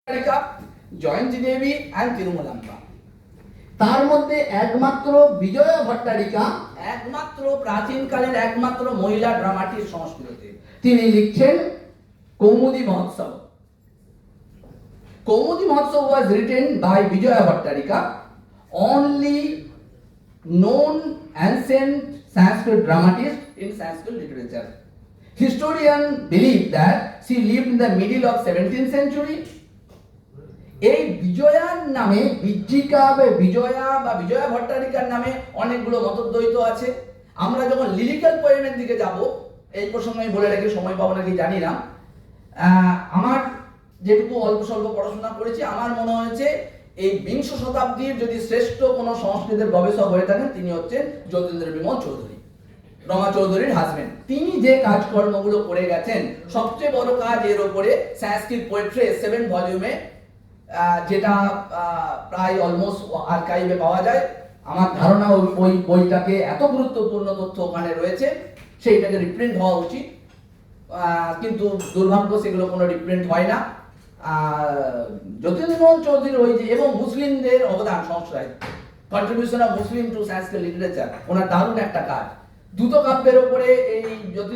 জয়ন্তী দেবী and তিরুমলাম্বা। তার মধ্যে একমাত্র বিজয়া ভট্টারিকা একমাত্র প্রাচীনকালের একমাত্র মহিলা ড্রামাটিস্ট সংস্কৃতিতে। তিনি লিখছেন কৌমুদি মহোৎসব। কৌমুদি মহোৎসব was written by Vijaya Bhattarika, only known ancient Sanskrit dramatist in Sanskrit literature. Historians believe that she lived in the middle of 17th century. এই বিজয়ার নামে বিজ্জিকা বা বিজয়া ভট্টারিকার নামে অনেকগুলো মতদ্বৈত আছে। আমরা যখন লিরিক্যাল পোয়েমের দিকে যাব, এই প্রসঙ্গে আমি বলে রাখি, সময় পাবো নাকি জানি না, আমার যেটুকু অল্প স্বল্প পড়াশোনা করেছি, আমার মনে হয়েছে এই বিংশ শতাব্দীর যদি শ্রেষ্ঠ কোনো সংস্কৃতের গবেষক হয়ে থাকেন তিনি হচ্ছেন যতীন্দ্র বিমল চৌধুরী, রমা চৌধুরীর হাজবেন্ড। তিনি যে কাজকর্মগুলো করে গেছেন, সবচেয়ে বড় কাজ এর ওপরে সংস্কৃত পোয়েট্রি 7 ভলিউমে, যেটা প্রায় অলমোস্ট আর্কাইভে পাওয়া যায়। আমার ধারণা ওই বইটাকে এত গুরুত্বপূর্ণ তথ্য ওখানে রয়েছে, সেইটাকে রিপ্রিন্ট হওয়া উচিত, কিন্তু দুর্ভাগ্য সেগুলো কোনো রিপ্রিন্ট হয় না। যতীন্দ্র চৌধুরীর ওই যে এবং মুসলিমদের অবদান Sanskrit, contribution of Muslim to Sanskrit literature, ওনার দারুণ একটা কাজ। দ্রুত কাব্যের ওপরে এই যতীন্দ্র